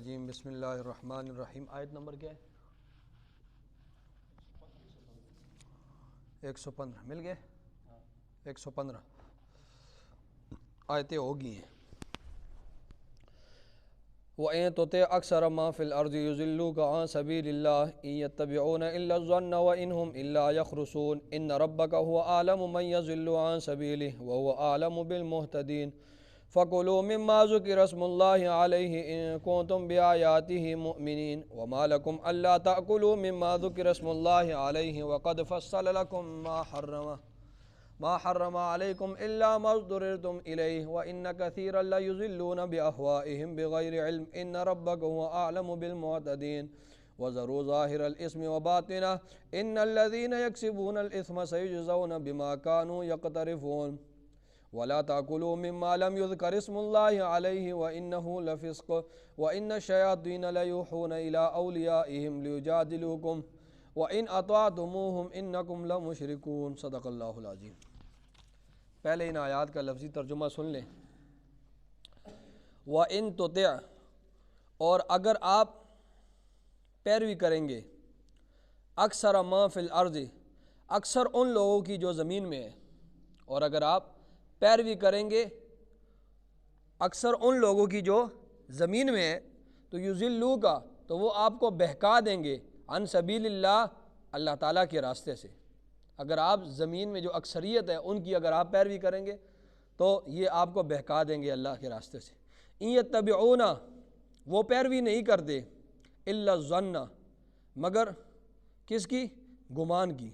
الرجیم بسم اللہ الرحمن الرحیم۔ آیت نمبر کیا ہے؟ 115 مل گئے؟ 115 آیتیں ہوگی ہیں۔ وَإِن تُطِعْ أَكْثَرَ مَن فِي الْأَرْضِ يُضِلُّوكَ عَن سَبِيلِ اللَّهِ إِن يَتَّبِعُونَ إِلَّا الظَّنَّ وَإِنْ هُمْ إِلَّا يَخْرُصُونَ إِنَّ رَبَّكَ هُوَ أَعْلَمُ مَن يَضِلُّ عَن سَبِيلِهِ وَهُوَ أَعْلَمُ بِالْمُهْتَدِينَ فَكُلُوا مِمَّا ذُكِرَ اسْمُ اللَّهِ عَلَيْهِ إِن كُنتُمْ بِآيَاتِهِ مُؤْمِنِينَ وَمَا لَكُمْ أَلَّا تَأْكُلُوا مِمَّا ذُكِرَ اسْمُ اللَّهِ عَلَيْهِ وَقَدْ فَصَّلَ لَكُم ما حرم عليكم إلا ما اضطررتم إليه وإن كثيرا ليضلون بأهوائهم بغير علم إن ربك هو أعلم بالمعتدين وذروا ظاهر الإثم وباطنه إن الذين يكسبون الإثم سيجزون بما كانوا يقترفون ولا تأكلوا مما لم يذكر اسم الله عليه وإنه لفسق وإن الشياطين ليوحون إلى أوليائهم ليجادلوكم وإن أطعتموهم إنكم لمشركون۔ صدق اللہ العظیم۔ پہلے ان آیات کا لفظی ترجمہ سن لیں۔ وَإِن تُطِعْ، اور اگر آپ پیروی کریں گے، اکثر ما فی الارض، اکثر ان لوگوں کی جو زمین میں ہے، اور اگر آپ پیروی کریں گے اکثر ان لوگوں کی جو زمین میں ہے تو یضلوا کا، تو وہ آپ کو بہکا دیں گے، عن سبیل اللہ، اللہ تعالیٰ کے راستے سے۔ اگر آپ زمین میں جو اکثریت ہے ان کی اگر آپ پیروی کریں گے تو یہ آپ کو بہکا دیں گے اللہ کے راستے سے۔ ان یتبعون، وہ پیروی نہیں کرتے، الا الظن، مگر کس کی؟ گمان کی۔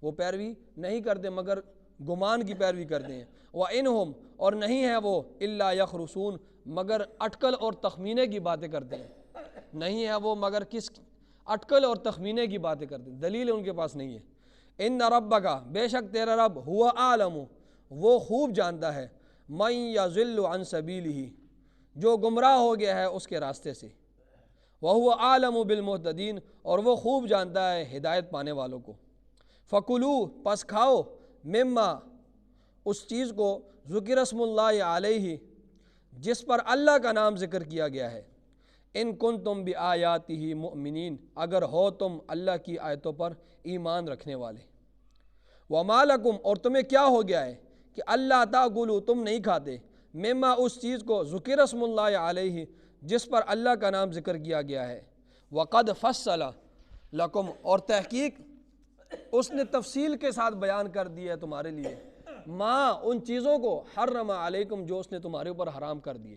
وہ پیروی نہیں کرتے مگر گمان کی پیروی کرتے ہیں۔ وَإِنْهُمْ، اور نہیں ہے وہ، الا یخرصون، مگر اٹکل اور تخمینے کی باتیں کرتے ہیں۔ نہیں ہے وہ مگر کس؟ اٹکل اور تخمینے کی باتیں کرتے ہیں، دلیل ان کے پاس نہیں ہے۔ ان ربک، بے شک تیرا رب، ہوا عالم، وہ خوب جانتا ہے، من یضل عن سبیلہ، جو گمراہ ہو گیا ہے اس کے راستے سے، وہو عالم بالمہتدین، اور وہ خوب جانتا ہے ہدایت پانے والوں کو۔ فکلوا، پس کھاؤ، مما، اس چیز کو، ذکر اسم اللہ علیہ، جس پر اللہ کا نام ذکر کیا گیا ہے، ان کنتم بآیاتہ مؤمنین، اگر ہو تم اللہ کی آیتوں پر ایمان رکھنے والے۔ وما لکم، اور تمہیں کیا ہو گیا ہے کہ اللہ تاکلوا، تم نہیں کھاتے، مما، اس چیز کو، ذکر اسم اللہ علیہ، جس پر اللہ کا نام ذکر کیا گیا ہے، وقد فصل لکم، اور تحقیق اس نے تفصیل کے ساتھ بیان کر دیا ہے تمہارے لیے، ما، ان چیزوں کو، حرم علیکم، جو اس نے تمہارے اوپر حرام کر دیے۔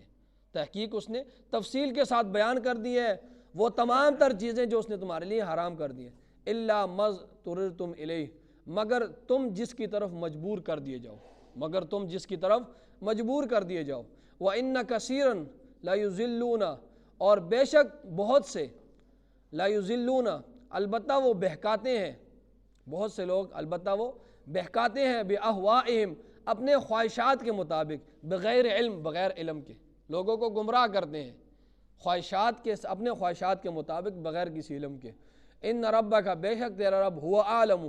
تحقیق اس نے تفصیل کے ساتھ بیان کر دی ہے وہ تمام تر چیزیں جو اس نے تمہارے لیے حرام کر دی ہیں، الا مضطررتم الیہ، مگر تم جس کی طرف مجبور کر دیے جاؤ، مگر تم جس کی طرف مجبور کر دیے جاؤ۔ وَإِنَّ كَثِيرًا لَيُضِلُّونَ، اور بے شک بہت سے، لَيُضِلُّونَ، البتہ وہ بہکاتے ہیں، بہت سے لوگ البتہ وہ بہکاتے ہیں، بِأَهْوَائِهِمْ، اپنے خواہشات کے مطابق، بغیر علم، بغیر علم کے، لوگوں کو گمراہ کرتے ہیں خواہشات کے، اپنے خواہشات کے مطابق، بغیر کسی علم کے۔ ان ربک، بے شک تیرا رب، ہوا عالم،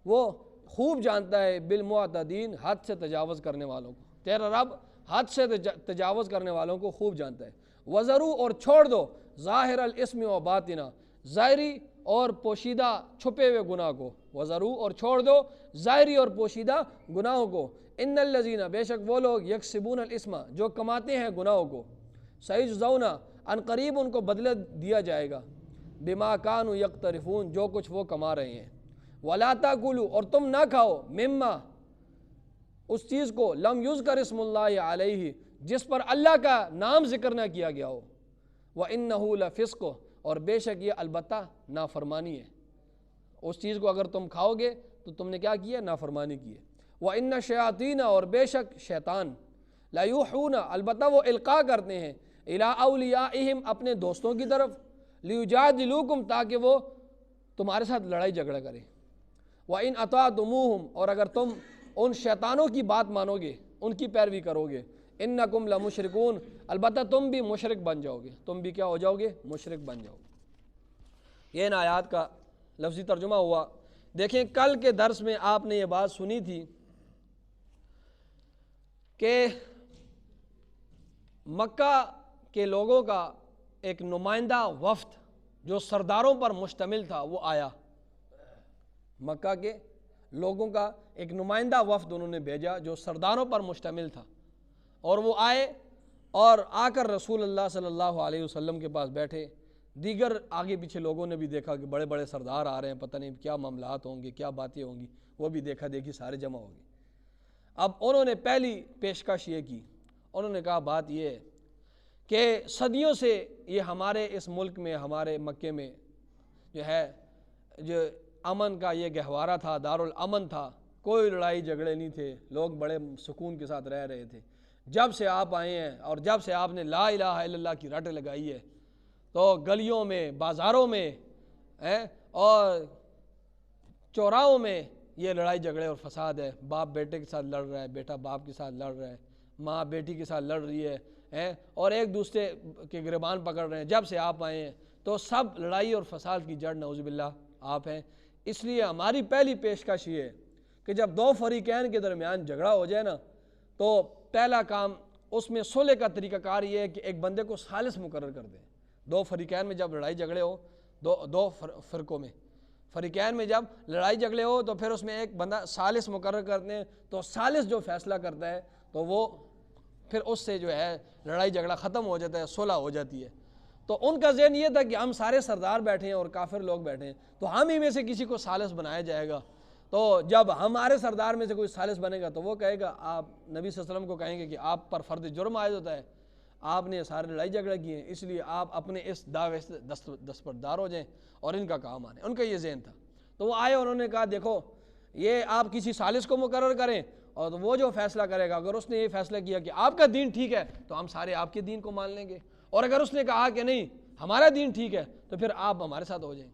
وہ خوب جانتا ہے، بالمعتدین، حد سے تجاوز کرنے والوں کو، تیرا رب حد سے تجاوز کرنے والوں کو خوب جانتا ہے۔ وَذَرُوا، اور چھوڑ دو، ظاہر الاسم و باطنہ، ظاہری اور پوشیدہ چھپے ہوئے گناہ کو، وَذَرُوا، اور چھوڑ دو، ظاہری اور پوشیدہ گناہوں کو، ان الذین، بے شک وہ لوگ، یکسبون الاسم، جو کماتے ہیں گناہوں کو، سیجزون، ان قریب ان کو بدلہ دیا جائے گا، بما کانوا یقترفون، جو کچھ وہ کما رہے ہیں۔ ولا تاکلوا، اور تم نہ کھاؤ، مما، اس چیز کو، لم یذکر اسم اللہ علیہ، جس پر اللہ کا نام ذکر نہ کیا گیا ہو، وانہ لفسق، اور بے شک یہ البتہ نافرمانی ہے۔ اس چیز کو اگر تم کھاؤ گے تو تم نے کیا کیا؟ نافرمانی کی ہے۔ وان الشیاطین، اور بے شک شیطان، لیوحون، البتہ وہ القاء کرتے ہیں، الی اولیائہم، اپنے دوستوں کی طرف، لیجادلوکم، تاکہ وہ تمہارے ساتھ لڑائی جھگڑا کرے۔ وَإِنْ أَطَعْتُمُوهُمْ، اور اگر تم ان شیطانوں کی بات مانو گے، ان کی پیروی کرو گے، إِنَّكُمْ لَمُشْرِكُونَ، البتہ تم بھی مشرک بن جاؤ گے، تم بھی کیا ہو جاؤ گے؟ مشرک بن جاؤ گے۔ یہ ان آیات کا لفظی ترجمہ ہوا۔ دیکھیں کل کے درس میں آپ نے یہ بات سنی تھی کہ مکہ کے لوگوں کا ایک نمائندہ وفد جو سرداروں پر مشتمل تھا وہ آیا، مکہ کے لوگوں کا ایک نمائندہ وفد انہوں نے بھیجا جو سرداروں پر مشتمل تھا، اور وہ آئے اور آ کر رسول اللہ صلی اللہ علیہ وسلم کے پاس بیٹھے۔ دیگر آگے پیچھے لوگوں نے بھی دیکھا کہ بڑے بڑے سردار آ رہے ہیں، پتہ نہیں کیا معاملات ہوں گے، کیا باتیں ہوں گی، وہ بھی دیکھا دیکھی سارے جمع ہو گئے۔ اب انہوں نے پہلی پیشکش یہ کی، انہوں نے کہا بات یہ ہے کہ صدیوں سے یہ ہمارے اس ملک میں، ہمارے مکے میں جو ہے جو امن کا یہ گہوارہ تھا، دارالامن تھا، کوئی لڑائی جھگڑے نہیں تھے، لوگ بڑے سکون کے ساتھ رہ رہے تھے۔ جب سے آپ آئے ہیں اور جب سے آپ نے لا الہ الا اللہ کی رٹ لگائی ہے تو گلیوں میں، بازاروں میں اور چوراہوں میں یہ لڑائی جھگڑے اور فساد ہے۔ باپ بیٹے کے ساتھ لڑ رہا ہے، بیٹا باپ کے ساتھ لڑ رہا ہے، ماں بیٹی کے ساتھ لڑ رہی ہے اور ایک دوسرے کے گریبان پکڑ رہے ہیں۔ جب سے آپ آئے ہیں تو سب لڑائی اور فساد کی جڑ نعوذ باللہ آپ ہیں۔ اس لیے ہماری پہلی پیشکش یہ ہے کہ جب دو فریقین کے درمیان جھگڑا ہو جائے نا تو پہلا کام اس میں صلح کا طریقہ کار یہ ہے کہ ایک بندے کو ثالث مقرر کر دیں۔ دو فریقین میں جب لڑائی جھگڑے ہو، دو فرقوں میں، فریقین میں جب لڑائی جھگڑے ہو تو پھر اس میں ایک بندہ ثالث مقرر کرتے ہیں، تو ثالث جو فیصلہ کرتا ہے تو وہ پھر اس سے جو ہے لڑائی جھگڑا ختم ہو جاتا ہے، صلح ہو جاتی ہے۔ تو ان کا ذہن یہ تھا کہ ہم سارے سردار بیٹھے ہیں اور کافر لوگ بیٹھے ہیں، تو ہم ہی میں سے کسی کو ثالث بنایا جائے گا۔ تو جب ہمارے سردار میں سے کوئی ثالث بنے گا تو وہ کہے گا، آپ نبی صلی اللہ علیہ وسلم کو کہیں گے کہ آپ پر فرد جرم عائد ہوتا ہے، آپ نے سارے لڑائی جھگڑے کیے ہیں، اس لیے آپ اپنے اس دعوے سے دستبردار ہو جائیں اور ان کا کام آنے۔ ان کا یہ ذہن تھا۔ تو وہ آئے اور انہوں نے کہا دیکھو یہ آپ کسی ثالث کو مقرر کریں اور وہ جو فیصلہ کرے گا، اگر اس نے یہ فیصلہ کیا کہ آپ کا دین ٹھیک ہے تو ہم سارے آپ کے دین کو مان لیں گے، اور اگر اس نے کہا کہ نہیں ہمارا دین ٹھیک ہے تو پھر آپ ہمارے ساتھ ہو جائیں۔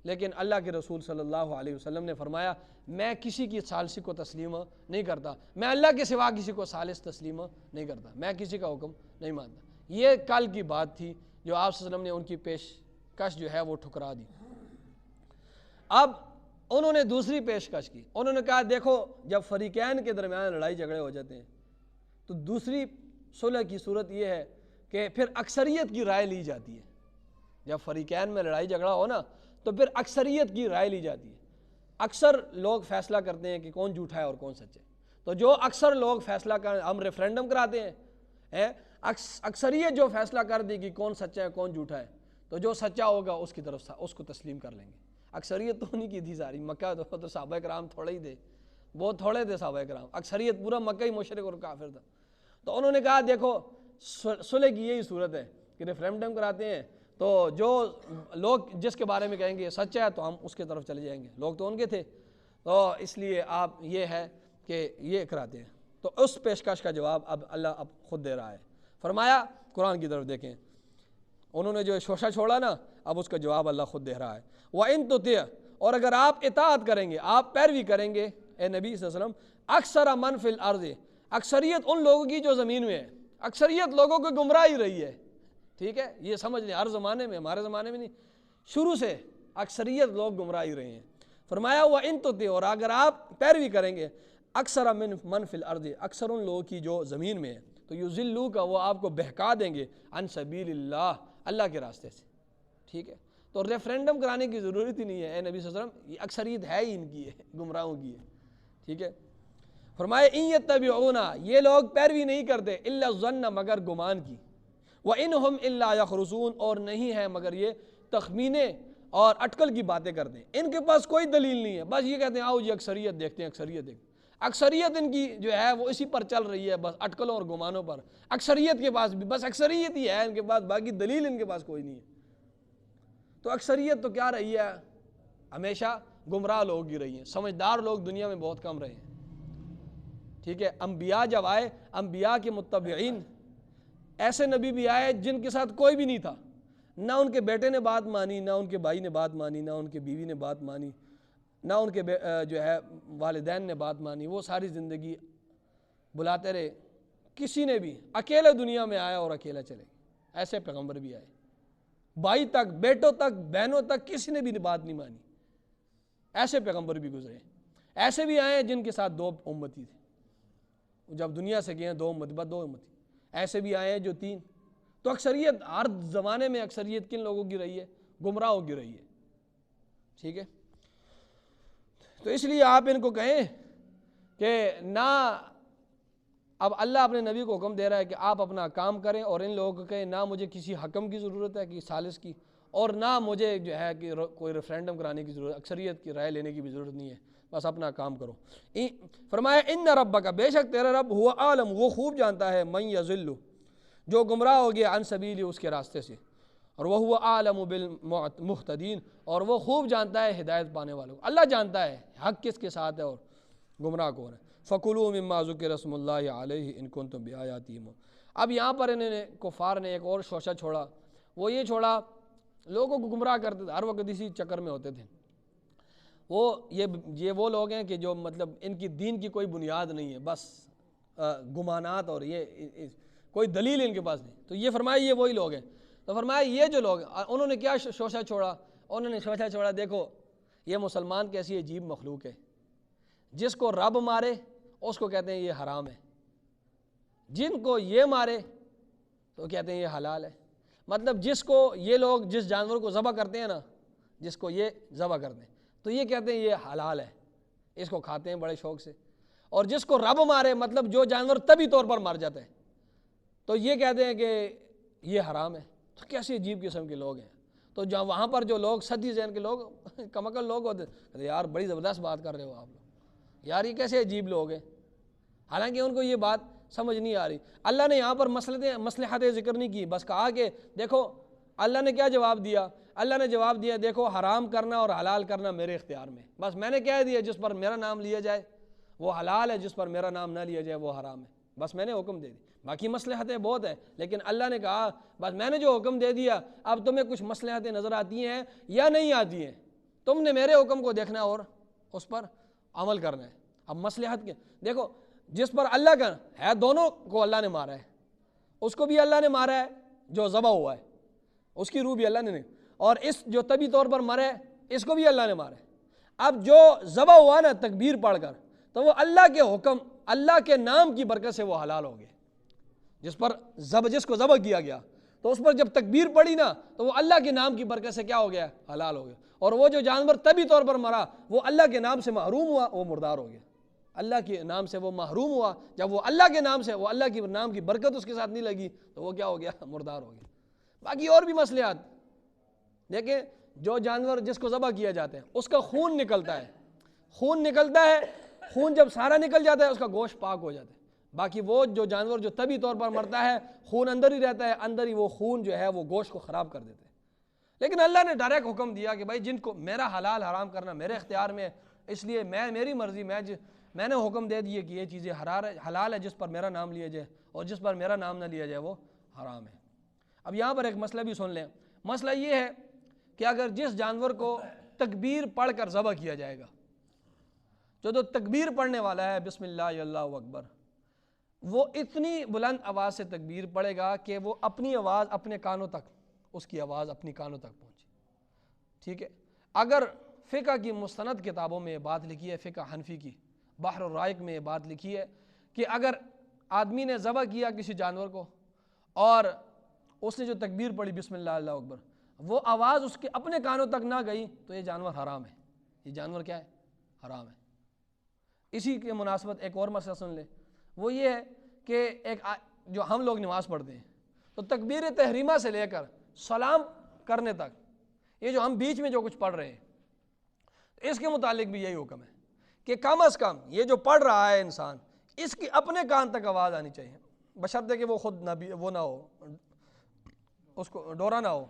لیکن اللہ کے رسول صلی اللہ علیہ وسلم نے فرمایا میں کسی کی ثالثی کو تسلیم نہیں کرتا، میں اللہ کے سوا کسی کو ثالث تسلیم نہیں کرتا، میں کسی کا حکم نہیں مانتا۔ یہ کل کی بات تھی جو آپ صلی اللہ علیہ وسلم نے ان کی پیشکش جو ہے وہ ٹھکرا دی۔ اب انہوں نے دوسری پیشکش کی، انہوں نے کہا دیکھو جب فریقین کے درمیان لڑائی جھگڑے ہو جاتے ہیں تو دوسری صلح کی صورت یہ ہے کہ پھر اکثریت کی رائے لی جاتی ہے۔ جب فریقین میں لڑائی جھگڑا ہو نا تو پھر اکثریت کی رائے لی جاتی ہے۔ اکثر لوگ فیصلہ کرتے ہیں کہ کون جھوٹا ہے اور کون سچ ہے، تو جو اکثر لوگ فیصلہ ہم ریفرینڈم کراتے ہیں، اکثریت جو فیصلہ کر دے گی کون سچا ہے کون جھوٹا ہے، تو جو سچا ہوگا اس کی طرف اس کو تسلیم کر لیں گے۔ اکثریت تو نہیں کی تھی ساری، مکہ تو صحابہ کرام تھوڑے ہی تھے، بہت تھوڑے تھے صحابہ کرام، اکثریت پورا مکہ ہی مشرک اور کافر تھا۔ تو انہوں نے کہا دیکھو صلح کی یہی صورت ہے کہ ریفرینڈم کراتے ہیں تو جو لوگ جس کے بارے میں کہیں گے یہ سچ ہے تو ہم اس کے طرف چلے جائیں گے، لوگ تو ان کے تھے، تو اس لیے آپ یہ ہے کہ یہ کراتے ہیں۔ تو اس پیشکش کا جواب اب اللہ اب خود دے رہا ہے۔ فرمایا قرآن کی طرف دیکھیں، انہوں نے جو شوشہ چھوڑا نا اب اس کا جواب اللہ خود دے رہا ہے۔ وَإِن تُطِعْ، اور اگر آپ اطاعت کریں گے، آپ پیروی کریں گے اے نبی صلی اللہ علیہ وسلم، اکثر من فی الارض، اکثریت ان لوگوں کی جو زمین میں ہے، اکثریت لوگوں کو گمراہی رہی ہے، ٹھیک ہے، یہ سمجھ لیں ہر زمانے میں، ہمارے زمانے میں نہیں، شروع سے اکثریت لوگ گمراہی رہے ہیں۔ فرمایا وَإِن تُطِعْ، اور اگر آپ پیروی کریں گے اکثر من فی الارض، اکثر ان لوگوں کی جو زمین میں ہے، تو یضلوک، وہ آپ کو بہکا دیں گے عن سبیل اللہ، اللہ کے راستے سے، ٹھیک ہے۔ تو ریفرینڈم کرانے کی ضرورت ہی نہیں ہے، اے نبی صلی اللہ علیہ وسلم، یہ اکثریت ہے ہی ان کی ہے، گمراہوں کی ہے، ٹھیک ہے۔ فرمایا ان یتبعون، یہ لوگ پیروی نہیں کرتے الا الظن، مگر گمان کی، وَإِنْهُمْ إِلَّا يَخْرُصُونَ، اور نہیں ہے مگر یہ تخمینے اور اٹکل کی باتیں کرتے ہیں، ان کے پاس کوئی دلیل نہیں ہے، بس یہ کہتے ہیں آؤ جی اکثریت دیکھتے ہیں، اکثریت دیکھتے ہیں۔ اکثریت ان کی جو ہے وہ اسی پر چل رہی ہے، بس اٹکلوں اور گمانوں پر۔ اکثریت کے پاس بھی بس اکثریت ہی ہے ان کے پاس، باقی دلیل ان کے پاس کوئی نہیں ہے۔ تو اکثریت تو کیا رہی ہے، ہمیشہ گمراہ لوگ ہی رہی ہیں، سمجھدار لوگ دنیا میں بہت کم رہے ہیں، ٹھیک ہے۔ انبیاء جب آئے، انبیاء کے متبعین، ایسے نبی بھی آئے جن کے ساتھ کوئی بھی نہیں تھا، نہ ان کے بیٹے نے بات مانی، نہ ان کے بھائی نے بات مانی، نہ ان کے بیوی نے بات مانی، نہ ان کے جو ہے والدین نے بات مانی، وہ ساری زندگی بلاتے رہے، کسی نے بھی اکیلے دنیا میں آیا اور اکیلا چلے گئے۔ ایسے پیغمبر بھی آئے، بھائی تک، بیٹوں تک، بہنوں تک کسی نے بھی بات نہیں مانی، ایسے پیغمبر بھی گزرے۔ ایسے بھی آئے جن کے ساتھ دو امتی تھے، جب دنیا سے گئے دو امتی، بس دو امتی۔ ایسے بھی آئے ہیں جو تین، تو اکثریت ہر زمانے میں اکثریت کن لوگوں کی رہی ہے؟ گمراہوں کی رہی ہے، ٹھیک ہے؟ تو اس لیے آپ ان کو کہیں کہ نہ، اب اللہ اپنے نبی کو حکم دے رہا ہے کہ آپ اپنا کام کریں، اور ان لوگوں کو کہیں نہ مجھے کسی حکم کی ضرورت ہے کہ ثالث کی، اور نہ مجھے جو ہے کہ کوئی ریفرینڈم کرانے کی ضرورت، اکثریت کی رائے لینے کی بھی ضرورت نہیں ہے، بس اپنا کام کرو۔ فرمایا ان ربک، بے شک تیرا رب، ہوا عالم، وہ خوب جانتا ہے، من یضل، جو گمراہ ہو گیا، عن سبیلی، اس کے راستے سے، اور وہ ہوا عالم بالمہتدین، اور وہ خوب جانتا ہے ہدایت پانے والوں کو۔ اللہ جانتا ہے حق کس کے ساتھ ہے اور گمراہ کون ہے۔ فَكُلُوا مِمَّا ذُكِرَ اسْمُ اللَّهِ عَلَيْهِ إِن كُنتُم بِآيَاتِهِ مُؤْمِنِينَ۔ اب یہاں پر انہوں نے کفار نے ایک اور شوشہ چھوڑا، وہ یہ چھوڑا، لوگوں کو گمراہ کرتے تھے، ہر وقت اسی چکر میں ہوتے تھے۔ یہ وہ لوگ ہیں کہ جو مطلب ان کی دین کی کوئی بنیاد نہیں ہے، بس گمانات، اور یہ کوئی دلیل ان کے پاس نہیں۔ تو یہ فرمایا یہ وہی لوگ ہیں۔ تو فرمایا یہ جو لوگ، انہوں نے کیا شوشہ چھوڑا؟ انہوں نے شوشہ چھوڑا، دیکھو یہ مسلمان کیسی عجیب مخلوق ہے، جس کو رب مارے اس کو کہتے ہیں یہ حرام ہے، جن کو یہ مارے تو کہتے ہیں یہ حلال ہے۔ مطلب جس کو یہ لوگ جس جانور کو ذبح کرتے ہیں نا، جس کو یہ ذبح کرتے ہیں تو یہ کہتے ہیں یہ حلال ہے، اس کو کھاتے ہیں بڑے شوق سے، اور جس کو رب مارے، مطلب جو جانور طبی طور پر مر جاتا ہے، تو یہ کہتے ہیں کہ یہ حرام ہے۔ تو کیسے عجیب قسم کے لوگ ہیں۔ تو جہاں وہاں پر جو لوگ سطحی ذہن کے لوگ، کمعقل لوگ ہوتے ہیں، یار بڑی زبردست بات کر رہے ہو آپ لوگ، یار یہ کیسے عجیب لوگ ہیں، حالانکہ ان کو یہ بات سمجھ نہیں آ رہی۔ اللہ نے یہاں پر مصلحت ذکر نہیں کی، بس کہا کہ دیکھو اللہ نے کیا جواب دیا؟ اللہ نے جواب دیا دیکھو حرام کرنا اور حلال کرنا میرے اختیار میں، بس میں نے کہہ دیا جس پر میرا نام لیا جائے وہ حلال ہے، جس پر میرا نام نہ لیا جائے وہ حرام ہے، بس میں نے حکم دے دی۔ باقی مصلحتیں بہت ہیں، لیکن اللہ نے کہا بس میں نے جو حکم دے دیا، اب تمہیں کچھ مصلحتیں نظر آتی ہیں یا نہیں آتی ہیں، تم نے میرے حکم کو دیکھنا اور اس پر عمل کرنا ہے۔ اب مصلحت کے دیکھو، جس پر اللہ کا ہے، دونوں کو اللہ نے مارا ہے، اس کو بھی اللہ نے مارا ہے جو ذبح ہوا ہے، اس کی روح بھی اللہ نے نہیں، اور اس جو طبی طور پر مرے اس کو بھی اللہ نے مارا ہے۔ اب جو ذبح ہوا نا تکبیر پڑھ کر، تو وہ اللہ کے حکم، اللہ کے نام کی برکت سے وہ حلال ہو گئے۔ جس کو ذبح کیا گیا تو اس پر جب تکبیر پڑی نا تو وہ اللہ کے نام کی برکت سے کیا ہو گیا؟ حلال ہو گیا۔ اور وہ جو جانور طبی طور پر مرا وہ اللہ کے نام سے محروم ہوا، وہ مردار ہو گیا۔ اللہ کے نام سے وہ محروم ہوا، جب وہ اللہ کے نام سے، وہ اللہ کے نام کی برکت اس کے ساتھ نہیں لگی تو وہ کیا ہو گیا؟ مردار ہو گیا۔ باقی اور بھی مصلحات دیکھیں، جو جانور جس کو ذبح کیا جاتا ہے اس کا خون نکلتا ہے، خون جب سارا نکل جاتا ہے اس کا گوشت پاک ہو جاتا ہے۔ باقی وہ جو جانور جو طبی طور پر مرتا ہے خون اندر ہی رہتا ہے، اندر ہی وہ خون جو ہے وہ گوشت کو خراب کر دیتا ہے۔ لیکن اللہ نے ڈائریکٹ حکم دیا کہ بھائی جن کو میرا حلال حرام کرنا میرے اختیار میں ہے، اس لیے میری مرضی، میں نے حکم دے دیے کہ یہ چیزیں حلال ہے جس پر میرا نام لیا جائے، اور جس پر میرا نام نہ لیا جائے وہ حرام ہے۔ اب یہاں پر ایک مسئلہ بھی سن لیں۔ مسئلہ یہ ہے کہ اگر جس جانور کو تکبیر پڑھ کر ذبح کیا جائے گا، جو تکبیر پڑھنے والا ہے بسم اللہ اللہ اکبر، وہ اتنی بلند آواز سے تکبیر پڑھے گا کہ وہ اپنی آواز اپنے کانوں تک، اس کی آواز اپنی کانوں تک پہنچے، ٹھیک ہے؟ اگر فقہ کی مستند کتابوں میں بات لکھی ہے، فقہ حنفی کی بحر الرائق میں بات لکھی ہے کہ اگر آدمی نے ذبح کیا کسی جانور کو اور اس نے جو تکبیر پڑھی بسم اللہ اللہ اکبر، وہ آواز اس کے اپنے کانوں تک نہ گئی تو یہ جانور حرام ہے۔ یہ جانور کیا ہے؟ حرام ہے۔ اسی کے مناسبت ایک اور مسئلہ سن لیں، وہ یہ ہے کہ جو ہم لوگ نماز پڑھتے ہیں تو تکبیر تحریمہ سے لے کر سلام کرنے تک، یہ جو ہم بیچ میں جو کچھ پڑھ رہے ہیں، اس کے متعلق بھی یہی حکم ہے کہ کم از کم یہ جو پڑھ رہا ہے انسان، اس کی اپنے کان تک آواز آنی چاہیے، بشرطے کہ وہ خود وہ نہ ہو، اس کو ڈورا نہ ہو،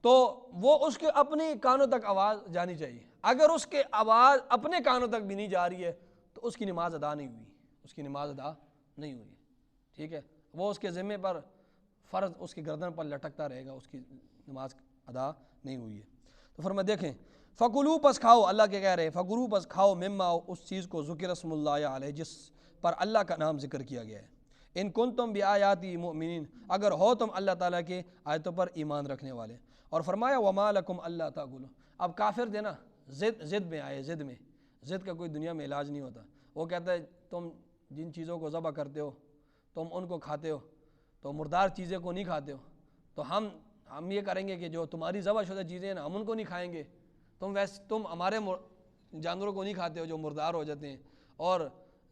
تو وہ اس کے اپنی کانوں تک آواز جانی چاہیے۔ اگر اس کے آواز اپنے کانوں تک بھی نہیں جا رہی ہے تو اس کی نماز ادا نہیں ہوئی، اس کی نماز ادا نہیں ہوئی، ٹھیک ہے؟ وہ اس کے ذمے پر فرض اس کی گردن پر لٹکتا رہے گا، اس کی نماز ادا نہیں ہوئی ہے۔ تو فرمایا دیکھیں، فَكُلُوا پس کھاؤ، اللہ کے کہہ رہے ہیں فَكُلُوا پس کھاؤ مما اس چیز کو ذکر اسم اللہ علیہ جس پر اللہ کا نام ذکر کیا گیا ہے، ان کنتم بآیاتی مؤمنین اگر ہو تم اللہ تعالیٰ کے آیتوں پر ایمان رکھنے والے۔ اور فرمایا وما لکم اللہ تعقلون، اب کافر دینا ضد میں آئے، ضد کا کوئی دنیا میں علاج نہیں ہوتا۔ وہ کہتا ہے تم جن چیزوں کو ذبح کرتے ہو، تم ان کو کھاتے ہو، تو مردار چیزیں کو نہیں کھاتے ہو، تو ہم یہ کریں گے کہ جو تمہاری ذبح شدہ چیزیں ہیں نا ہم ان کو نہیں کھائیں گے، تم ہمارے جانوروں کو نہیں کھاتے ہو جو مردار ہو جاتے ہیں، اور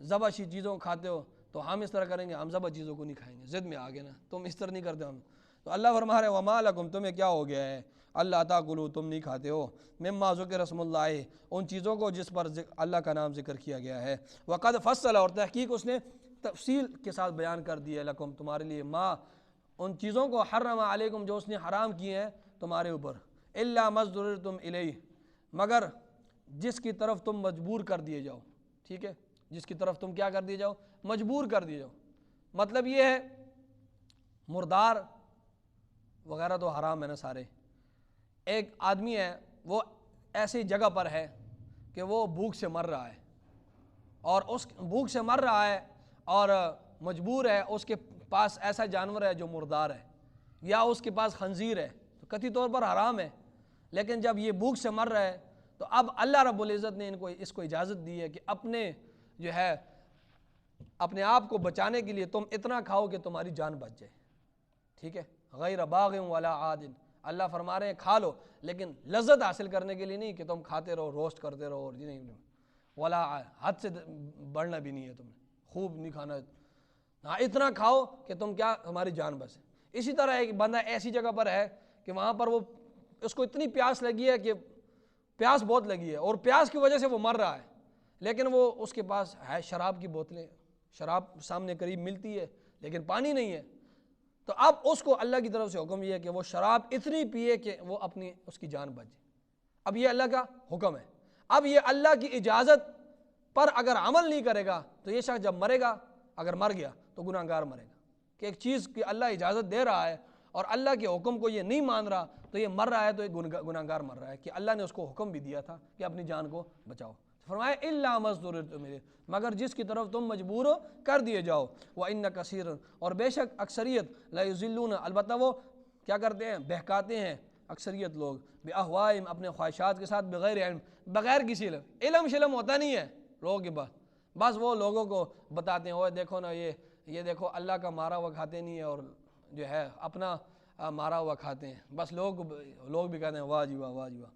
ذبح شی چیزوں کو کھاتے ہو، تو ہم اس طرح کریں گے، ہم ذبح چیزوں کو نہیں کھائیں گے، ضد میں آگے نا، تم اس طرح نہیں کرتے ہم۔ تو اللہ فرما رہے وما لکم، تمہیں کیا ہو گیا ہے، اللہ تاکلوا، تم نہیں کھاتے ہو، مما ذکر اسم اللہ، ان چیزوں کو جس پر اللہ کا نام ذکر کیا گیا ہے، وقد فصل، اور تحقیق اس نے تفصیل کے ساتھ بیان کر دیا ہے، لکم تمہارے لیے، ما ان چیزوں کو، حرم علیکم جو اس نے حرام کیے ہیں تمہارے اوپر، الا ما اضطررتم الیہ، مگر جس کی طرف تم مجبور کر دیے جاؤ، ٹھیک ہے، جس کی طرف تم کیا کر دیے جاؤ، مجبور کر دیے جاؤ، مطلب یہ ہے مردار وغیرہ تو حرام ہے نا سارے، ایک آدمی ہے وہ ایسی جگہ پر ہے کہ وہ بھوک سے مر رہا ہے، اور اس بھوک سے مر رہا ہے اور مجبور ہے، اس کے پاس ایسا جانور ہے جو مردار ہے، یا اس کے پاس خنزیر ہے، تو قطعی طور پر حرام ہے، لیکن جب یہ بھوک سے مر رہا ہے تو اب اللہ رب العزت نے اس کو اجازت دی ہے کہ اپنے جو ہے اپنے آپ کو بچانے کے لیے تم اتنا کھاؤ کہ تمہاری جان بچ جائے، ٹھیک ہے، غیر باغ ولا عاد، اللہ فرما رہے ہیں کھا لو، لیکن لذت حاصل کرنے کے لیے نہیں کہ تم کھاتے رہو، روسٹ کرتے رہو، اور نہیں، ولا حد سے بڑھنا بھی نہیں ہے، تمہیں خوب نہیں کھانا، ہاں اتنا کھاؤ کہ تم کیا تمہاری جان بچے۔ اسی طرح ایک بندہ ایسی جگہ پر ہے کہ وہاں پر وہ اس کو اتنی پیاس لگی ہے کہ پیاس بہت لگی ہے، اور پیاس کی وجہ سے وہ مر رہا ہے، لیکن وہ اس کے پاس ہے شراب کی بوتلیں، شراب سامنے قریب ملتی ہے لیکن پانی نہیں ہے، تو اب اس کو اللہ کی طرف سے حکم یہ ہے کہ وہ شراب اتنی پیے کہ وہ اس کی جان بچ جائے، اب یہ اللہ کا حکم ہے، اب یہ اللہ کی اجازت پر اگر عمل نہیں کرے گا تو یہ شخص جب مرے گا، اگر مر گیا تو گناہ گار مرے گا، کہ ایک چیز کی اللہ اجازت دے رہا ہے اور اللہ کے حکم کو یہ نہیں مان رہا تو یہ مر رہا ہے، تو ایک گناہ گار مر رہا ہے، کہ اللہ نے اس کو حکم بھی دیا تھا کہ اپنی جان کو بچاؤ، فرمایا الا ما اضطررتم الیہ، مگر جس کی طرف تم مجبور کر دیے جاؤ، وان کثیرا، اور بے شک اکثریت، لا یضلون، البتہ وہ کیا کرتے ہیں، بہکاتے ہیں اکثریت لوگ، باہوائہم، اپنے خواہشات کے ساتھ، بغیر علم، بغیر کسی علم شلم ہوتا نہیں ہے لوگوں کے پاس، بس وہ لوگوں کو بتاتے ہیں، اوے دیکھو نا یہ دیکھو اللہ کا مارا ہوا کھاتے نہیں ہے، اور جو ہے اپنا مارا ہوا کھاتے ہیں، بس لوگ بھی کہتے ہیں واہ جی واہ، واہ جی واہ۔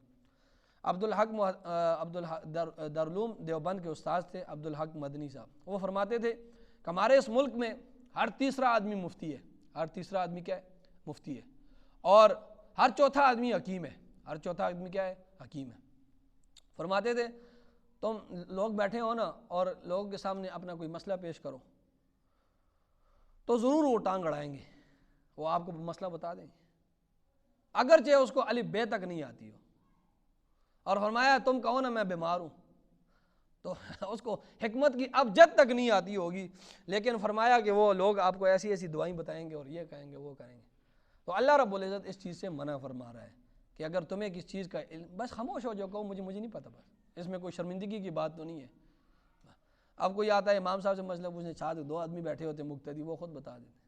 دارالعلوم دیوبند کے استاد تھے عبدالحق مدنی صاحب، وہ فرماتے تھے کہ ہمارے اس ملک میں ہر تیسرا آدمی مفتی ہے، ہر تیسرا آدمی کیا ہے، مفتی ہے، اور ہر چوتھا آدمی حکیم ہے، ہر چوتھا آدمی کیا ہے، حکیم ہے۔ فرماتے تھے تم لوگ بیٹھے ہو نا اور لوگوں کے سامنے اپنا کوئی مسئلہ پیش کرو تو ضرور وہ ٹانگ اڑائیں گے، وہ آپ کو مسئلہ بتا دیں گے، اگرچہ اس کو الف بے تک نہیں آتی ہو، اور فرمایا تم کہو نا میں بیمار ہوں تو اس کو حکمت کی ابجد تک نہیں آتی ہوگی، لیکن فرمایا کہ وہ لوگ آپ کو ایسی ایسی دعائیں بتائیں گے اور یہ کہیں گے وہ کریں گے، تو اللہ رب العزت اس چیز سے منع فرما رہا ہے کہ اگر تمہیں کس چیز کا علم، بس خاموش ہو جاؤ، کہو مجھے نہیں پتہ، بس اس میں کوئی شرمندگی کی بات تو نہیں ہے۔ اب کوئی آتا ہے امام صاحب سے مسئلہ پوچھنے، ساتھ دو آدمی بیٹھے ہوتے مقتدی، وہ خود بتا دیتے،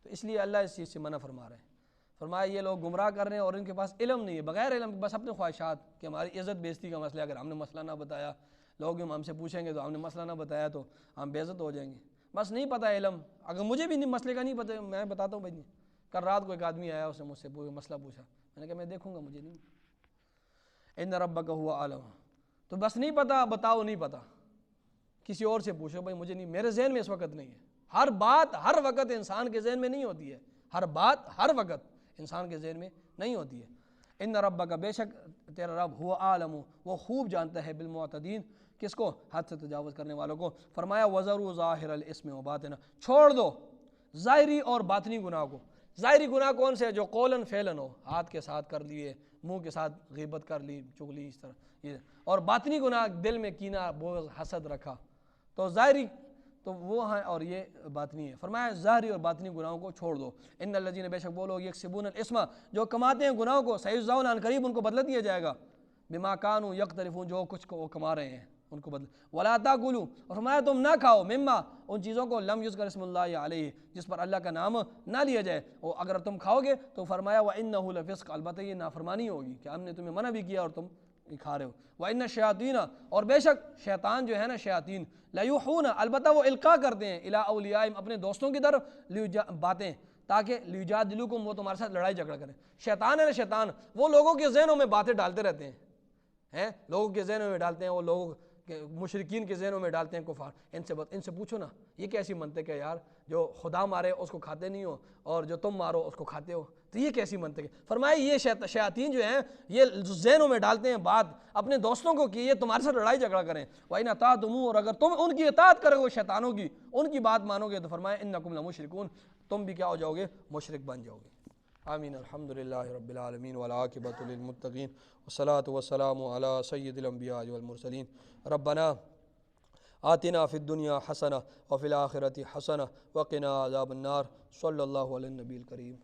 تو اس لیے اللہ اس چیز سے منع فرما رہے ہیں، فرمایا یہ لوگ گمراہ کر رہے ہیں اور ان کے پاس علم نہیں ہے، بغیر علم بس اپنے خواہشات کہ ہماری عزت بے عزتی کا مسئلہ ہے، اگر ہم نے مسئلہ نہ بتایا، لوگ ہم سے پوچھیں گے تو ہم نے مسئلہ نہ بتایا تو ہم بے عزت ہو جائیں گے، بس نہیں پتہ علم، اگر مجھے بھی مسئلے کا نہیں پتہ، میں بتاتا ہوں بھائی، کل رات کو ایک آدمی آیا، اس نے مجھ سے مسئلہ پوچھا، میں نے کہا میں دیکھوں گا، مجھے نہیں، ان ربک هو اعلم، تو بس نہیں پتہ، بتاؤ نہیں پتہ، کسی اور سے پوچھو، بھائی مجھے نہیں، میرے ذہن میں اس وقت نہیں ہے، ہر بات ہر وقت انسان کے ذہن میں نہیں ہوتی ہے، ہر بات ہر وقت انسان کے ذہن میں نہیں ہوتی ہے، ان ربک، بے شک تیرا رب، هو اعلم، وہ خوب جانتا ہے، بالمعتدین، کس کو، حد سے تجاوز کرنے والوں کو، فرمایا وَذَرُوا ظَاهِرَ الْإِثْمِ وَبَاطِنَهُ، چھوڑ دو ظاہری اور باطنی گناہ کو، ظاہری گناہ کون سے، جو قولاً فعلاً ہو، ہاتھ کے ساتھ کر لیے، منہ کے ساتھ غیبت کر لی، چغلی، اس طرح یہ، اور باطنی گناہ دل میں کینہ، بغض، حسد رکھا، تو ظاہری تو وہ ہیں اور یہ باطنی ہے، فرمایا ظاہری اور باطنی گناہوں کو چھوڑ دو، ان الذین، بے شک وہ لوگ، یکسبون الاسم، جو کماتے ہیں گناہوں کو، سیجزون، عن قریب ان کو بدلہ دیا جائے گا، بما کانوا یقترفون، جو کچھ کو وہ کما رہے ہیں ان کو بدل، ولا تاکلوا، اور فرمایا تم نہ کھاؤ، مما، ان چیزوں کو، لم یذکر اسم اللہ علیہ، جس پر اللہ کا نام نہ لیا جائے، اور اگر تم کھاؤ گے تو فرمایا وانہ لفسق، البتہ یہ نافرمانی ہوگی، کہ ہم نے تمہیں منع بھی کیا اور تم کھا رہے ہو. وَإِنَّ الشَّيَاطِينَ اور بے شک شیطان جو ہے نا شیاطین لَيُوحُونَ البتہ وہ القاء کرتے ہیں اِلَىٰ أَوْلِيَائِهِمْ اپنے دوستوں کی طرف باتیں تاکہ لِيُجَادِلُوكُمْ وہ تمہارے ساتھ لڑائی جھگڑا کریں. شیطان ہے نا شیطان وہ لوگوں کے ذہنوں میں باتیں ڈالتے رہتے ہیں لوگوں کے ذہنوں میں ڈالتے ہیں وہ لوگوں مشرکین کے ذہنوں میں ڈالتے ہیں کفار. ان سے پوچھو نا یہ کیسی منطق ہے یار جو خدا مارے اس کو کھاتے نہیں ہو اور جو تم مارو اس کو کھاتے ہو تو یہ کیسی منطق ہے. فرمایا یہ شیاطین جو ہیں یہ ذہنوں میں ڈالتے ہیں بات اپنے دوستوں کو کہ یہ تمہارے ساتھ لڑائی جھگڑا کریں. وَإِنْ أَطَعْتُمُوهُ اور اگر تم ان کی اطاعت کرو گے شیطانوں کی ان کی بات مانو گے تو فرمایا إِنَّكُمْ لَمُشْرِكُونَ تم بھی کیا ہو جاؤ گے مشرک بن جاؤ گے. آمین. الحمدللہ رب العالمین والعاقبۃ للمتقین والصلاۃ والسلام علی سید الانبیاء والمرسلین. ربنا آتنا فی الدنیا حسنہ وفی الآخرۃ حسنہ وقنا عذاب النار. صلی اللہ علی النبی الکریم.